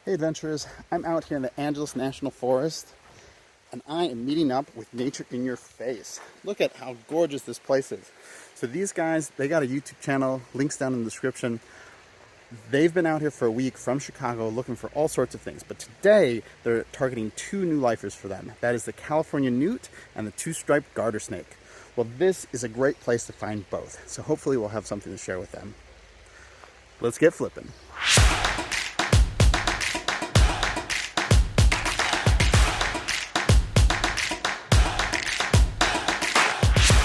Hey adventurers, I'm out here in the Angeles National Forest and I am meeting up with nature in your face. Look at how gorgeous this place is. So these guys, they got a YouTube channel, links down in the description. They've been out here for a week from Chicago looking for all sorts of things, but today they're targeting two new lifers for them. That is the California Newt and the Two-striped Garter Snake. Well, this is a great place to find both, so hopefully we'll have something to share with them. Let's get flipping.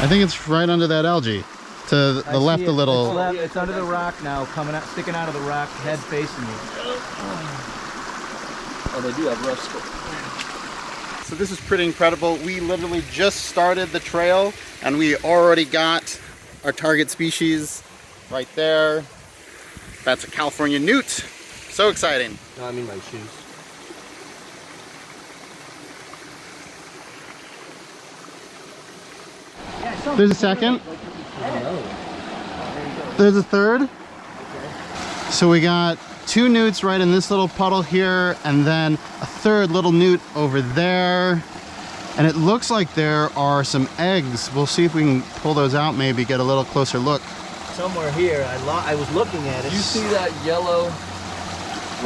I think it's right under that algae. To the left a little. It's under the rock now, coming out, sticking out of the rock, head facing you. Oh, they do have rust. So this is pretty incredible. We literally just started the trail and we already got our target species right there. That's a California Newt. So exciting. No, I mean my shoes. There's a second. There's a third. So we got two newts right in this little puddle here, and then a third little newt over there. And it looks like there are some eggs. We'll see if we can pull those out, maybe get a little closer look. Somewhere here, I was looking at it. You see that yellow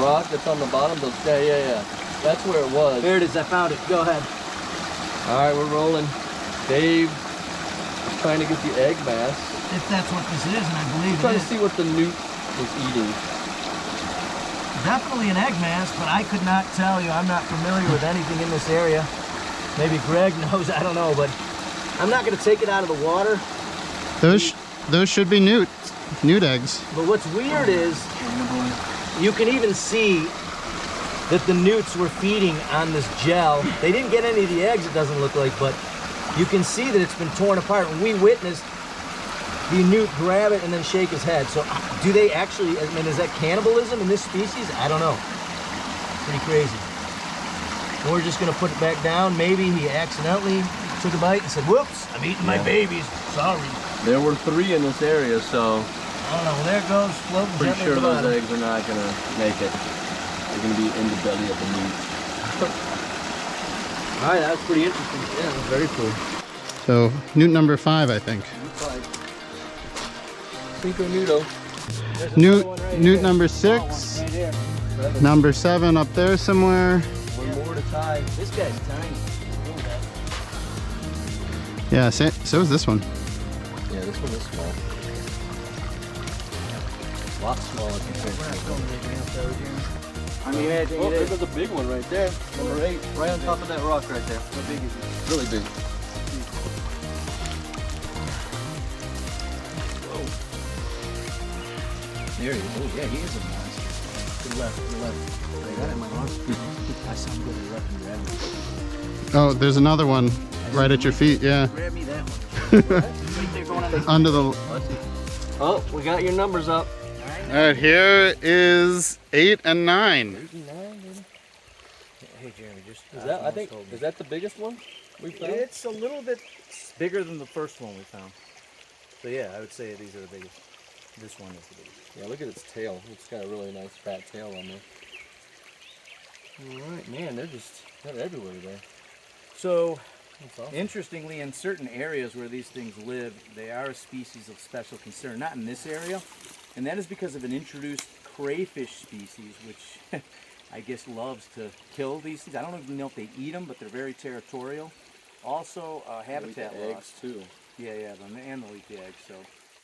rock that's on the bottom? Yeah. That's where it was. There it is, I found it. Go ahead. All right, we're rolling. Dave is trying to get the egg mass. If that's what this is, and I believe Trying to see what the newt was eating. Definitely an egg mass, but I could not tell you. I'm not familiar with anything in this area. Maybe Greg knows, I don't know, but I'm not going to take it out of the water. Those should be newt eggs. But what's weird is you can even see that the newts were feeding on this gel. They didn't get any of the eggs, it doesn't look like, but you can see that it's been torn apart. And we witnessed the newt grab it and then shake his head. So do they actually, I mean, is that cannibalism in this species? I don't know. Pretty crazy. We're just gonna put it back down. Maybe he accidentally took a bite and said, whoops, I'm eating my babies, sorry. There were 3 in this area, so I don't know, well, there it goes, floating pretty gently sure at the those bottom. eggs are not gonna make it. They're gonna be in the belly of the newt. All right, that was pretty interesting. Yeah, that was very cool. So newt number 5, I think. Cinco Nudo. Newt number 6. Right here. Number 7 up there somewhere. One more to tie. This guy's tiny. Yeah, so is this one. Yeah, this one is small. A lot smaller compared to I mean, I think oh, it is. there's a big one right there. Number 8, right on top of that rock right there. How big is it? Really big. There he is. Oh, yeah, he is a monster. To the left, to the left. I got it in my arm. I saw him go to the left and grab me. Oh, there's another one right at your feet, yeah. Grab me that one. Right there going on the... Under the... Oh, we got your numbers up. Alright, here is 8 and 9. Hey, Jeremy, just... Is that, I think, is that the biggest one we found? It's a little bit bigger than the first one we found. So yeah, I would say these are the biggest. This one is the biggest. Yeah, look at its tail. It's got a really nice fat tail on there. Alright, man, they're everywhere today. So, Awesome. interestingly, in certain areas where these things live, they are a species of special concern. Not in this area, and that is because of an introduced crayfish species, which I guess loves to kill these things. I don't even know if they eat them, but they're very territorial. Also, habitat eggs loss. too. Yeah, and they'll eat the eggs. So,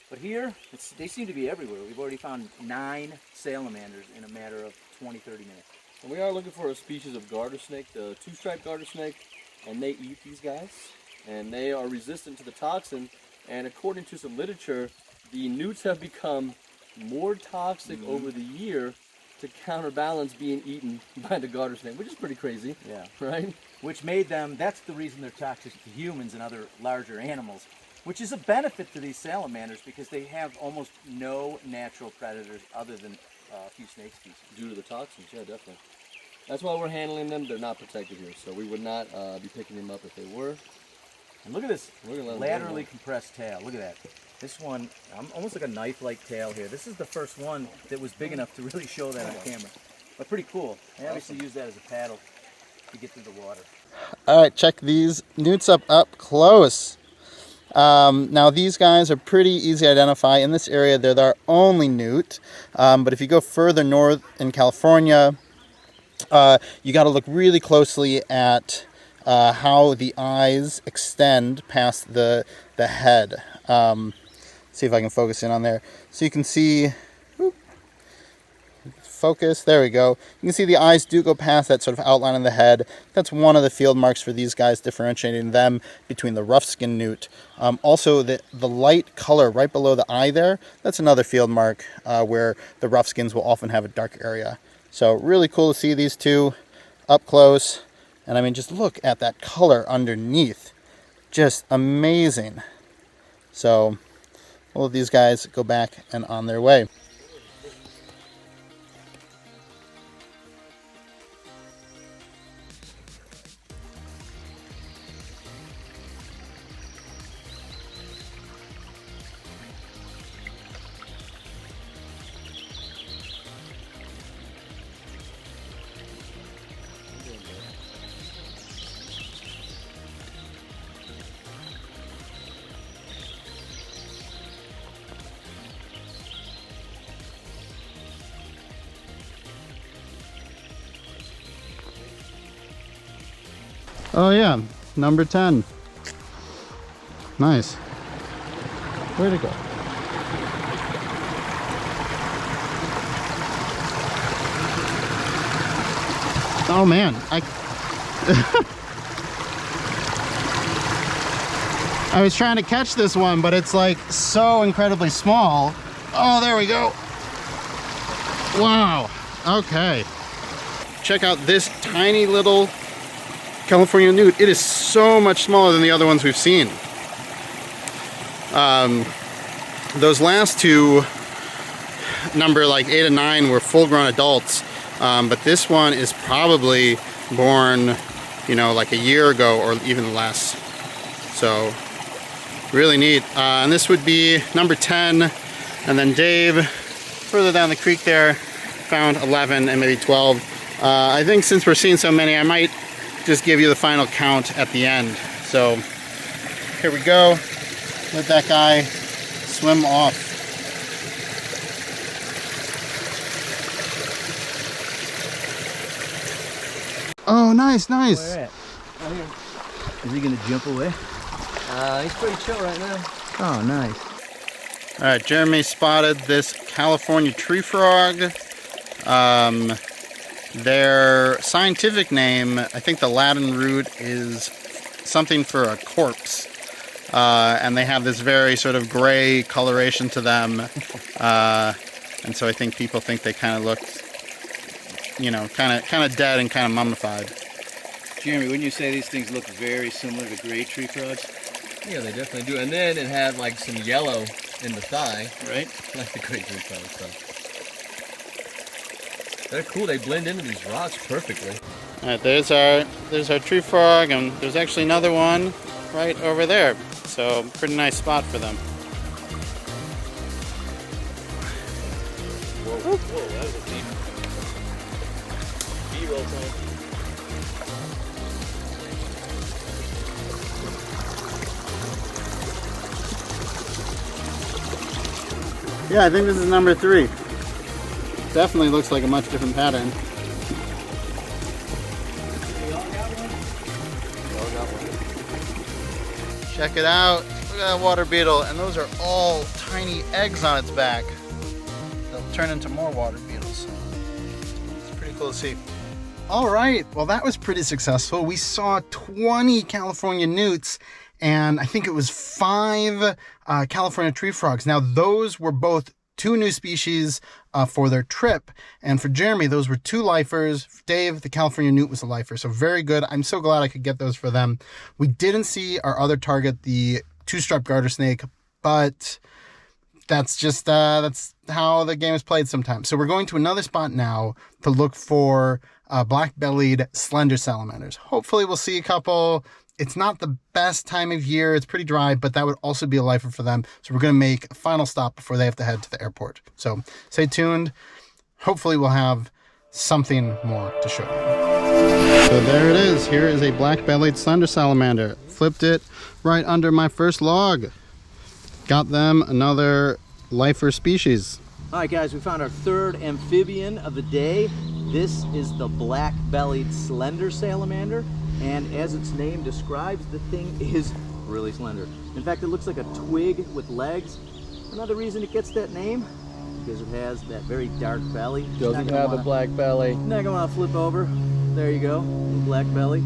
but here, they seem to be everywhere. We've already found 9 salamanders in a matter of 20-30 minutes. And we are looking for a species of garter snake, the two-striped garter snake, and they eat these guys, and they are resistant to the toxin. And according to some literature, the newts have become more toxic over the year to counterbalance being eaten by the garter snake, which is pretty crazy. Yeah. Right? Which made them, that's the reason they're toxic to humans and other larger animals, which is a benefit to these salamanders because they have almost no natural predators other than a few snake species. Due to the toxins, yeah, definitely. That's why we're handling them. They're not protected here, so we would not be picking them up if they were. And look at this We're gonna let 'em laterally go. compressed tail. Look at that. This one, almost like a knife-like tail here. This is the first one that was big enough to really show that on camera. but pretty cool. I obviously use that as a paddle to get through the water. All right, check these newts up close. Now these guys are pretty easy to identify. In this area, they're our only newt. But if you go further north in California, you got to look really closely at how the eyes extend past the head. See if I can focus in on there. So you can see, focus, there we go. You can see the eyes do go past that sort of outline of the head. That's one of the field marks for these guys, differentiating them between the rough-skinned newt. Also, the light color right below the eye there, that's another field mark where the rough skins will often have a dark area. So really cool to see these two up close. And I mean, just look at that color underneath. Just amazing. So all of these guys go back and on their way. Oh yeah, number 10. Nice. Where'd it go? Oh man, I was trying to catch this one, but it's like so incredibly small. Oh, there we go. Wow. Okay. Check out this tiny little California Newt. It is so much smaller than the other ones we've seen. Those last two, number like 8 and 9, were full-grown adults, but this one is probably born, you know, like a year ago or even less. So really neat. And this would be number 10, and then Dave, further down the creek there, found 11 and maybe 12. I think since we're seeing so many, I might just give you the final count at the end. So here we go. Let that guy swim off. Oh, nice, nice. Where at? Right here. Is he gonna jump away? He's pretty chill right now. Oh, nice. All right, Jeremy spotted this California tree frog. Their scientific name, I think the Latin root is something for a corpse. And they have this very sort of gray coloration to them. And so I think people think they kind of look, you know, kind of dead and kind of mummified. Jeremy, wouldn't you say these things look very similar to gray tree frogs? Yeah, they definitely do. And then it had like some yellow in the thigh, Right? like the gray tree frogs. So they're cool. They blend into these rocks perfectly. All right, there's our tree frog, and there's actually another one right over there. So pretty nice spot for them. Whoa, that was a deep B-roll time. Yeah, I think this is number 3. Definitely looks like a much different pattern. Check it out. Look at that water beetle. And those are all tiny eggs on its back. They'll turn into more water beetles. It's pretty cool to see. All right. Well, that was pretty successful. We saw 20 California newts, and I think it was 5 California tree frogs. Now, those were both 2 new species for their trip. And for Jeremy, those were 2 lifers. For Dave, the California Newt was a lifer. So very good. I'm so glad I could get those for them. We didn't see our other target, the Two-striped Garter Snake, but that's just, that's how the game is played sometimes. So we're going to another spot now to look for Black-bellied Slender Salamanders. Hopefully we'll see a couple. It's not the best time of year. It's pretty dry, but that would also be a lifer for them. So we're going to make a final stop before they have to head to the airport. So stay tuned. Hopefully we'll have something more to show you. So there it is. Here is a black-bellied slender salamander. Flipped it right under my first log. Got them another lifer species. All right, guys, we found our third amphibian of the day. This is the black-bellied slender salamander, and as its name describes, the thing is really slender. In fact, it looks like a twig with legs. Another reason it gets that name, because it has that very dark belly. Doesn't have a black belly. Not gonna want to flip over. There you go, black belly.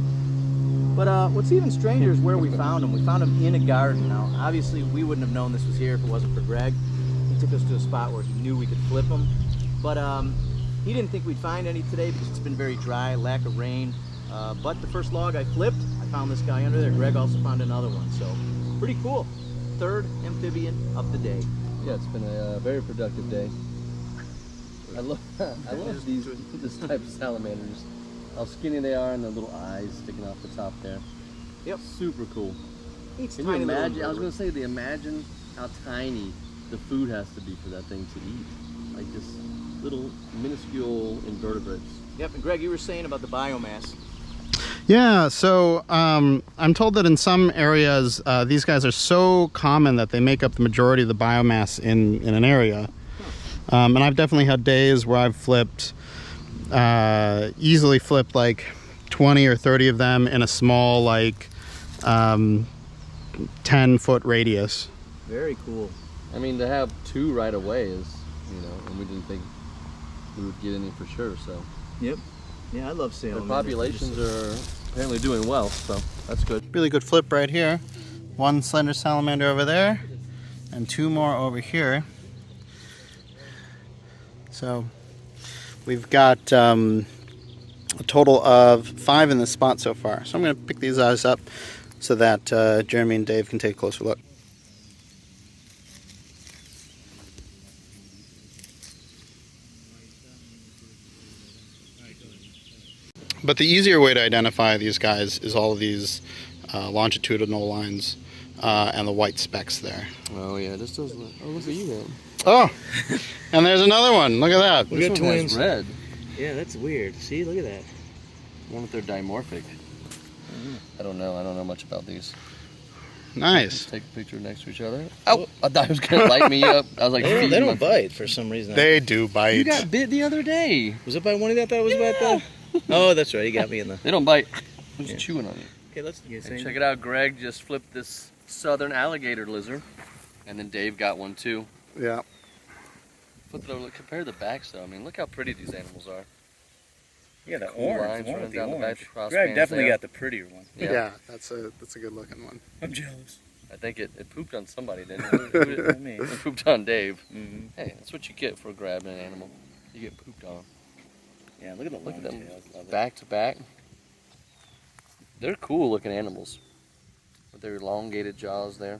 But what's even stranger is where we found him. We found him in a garden. Now, obviously, we wouldn't have known this was here if it wasn't for Greg. He took us to a spot where he knew we could flip him. But he didn't think we'd find any today because it's been very dry, lack of rain. But the first log I flipped, I found this guy under there. Greg also found another one, so pretty cool. Third amphibian of the day. Yeah, it's been a very productive day. I love this type of salamanders. How skinny they are and the little eyes sticking off the top there. Yep. Super cool. It's Can you imagine? I was going to say, imagine how tiny the food has to be for that thing to eat. Like this little minuscule invertebrates. Yep, and Greg, you were saying about the biomass. Yeah, so I'm told that in some areas these guys are so common that they make up the majority of the biomass in an area. And I've definitely had days where I've flipped, easily flipped like 20 or 30 of them in a small, like 10-foot radius. Very cool. I mean, to have two right away is, and we didn't think we would get any for sure, so. Yep. Yeah, I love salamanders. Their populations are apparently doing well, so that's good. Really good flip right here. One slender salamander over there, and two more over here. So we've got a total of 5 in this spot so far. So I'm going to pick these eyes up so that Jeremy and Dave can take a closer look. But the easier way to identify these guys is all of these longitudinal lines and the white specks there. Oh yeah, this does look. Oh, look at you then. Oh, and there's another one. Look at that. We got This one has twins. red. Yeah, that's weird. See, look at that. I wonder if they're dimorphic. I don't know. I don't know much about these. Nice. Let's take a picture next to each other. Oh, I thought it was gonna light me up. I was like, They feeding don't my- bite for some reason. They do bite. You got bit the other day. Was it by one of that? I thought it was by the. Oh, that's right. He got me in the. They don't bite. Who's Yeah. chewing on you? Okay, let's And check it out. Greg just flipped this Southern Alligator Lizard, and then Dave got one too. Yeah. Flip it over. Compare the backs though. I mean, look how pretty these animals are. Yeah, the Cool lines running down the back, the cross Greg bands definitely there. got the prettier one. Yeah, that's a good looking one. I'm jealous. I think it pooped on somebody, didn't it? Me. It pooped on Dave. Mm-hmm. Hey, that's what you get for grabbing an animal. You get pooped on. Yeah, look at the Look at long them tails. Love it. back to back. They're cool looking animals with their elongated jaws there.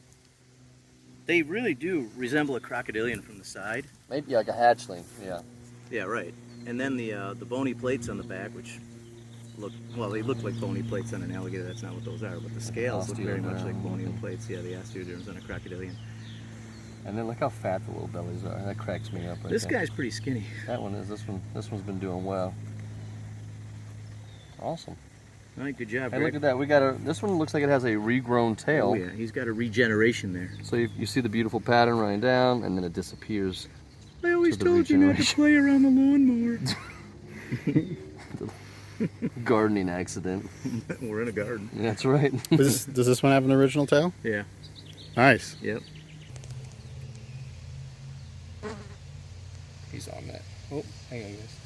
They really do resemble a crocodilian from the side. Maybe like a hatchling. Yeah. Yeah, right. And then the bony plates on the back, which they look like bony plates on an alligator. That's not what those are, but the scales look very much like bony plates. Yeah, the osteoderms on a crocodilian. And then look how fat the little bellies are. That cracks me up. Right This there. guy's pretty skinny. That one is. This one's been doing well. Awesome. All right, good job, Hey, Greg. look at that. This one looks like it has a regrown tail. Oh yeah, he's got a regeneration there. So you see the beautiful pattern running down, and then it disappears. I always To the told you not to regeneration. play around the lawnmower. Gardening accident. We're in a garden. That's right. Does this one have an original tail? Yeah. Nice. Yep. He's on that. Oh, hang on, guys.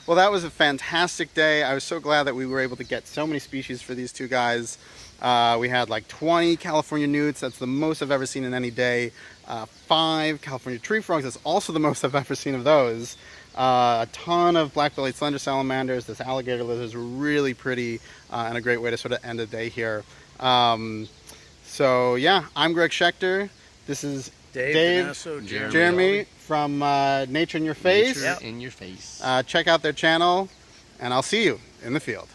Well, that was a fantastic day. I was so glad that we were able to get so many species for these two guys. We had like 20 California Newts. That's the most I've ever seen in any day. 5 California tree frogs. That's also the most I've ever seen of those. A ton of black-bellied slender salamanders. This alligator lizard is really pretty and a great way to sort of end the day here. So yeah, I'm Greg Schechter. This is Dave, Jeremy from Nature in Your Face. Nature in Your Face. Check out their channel, and I'll see you in the field.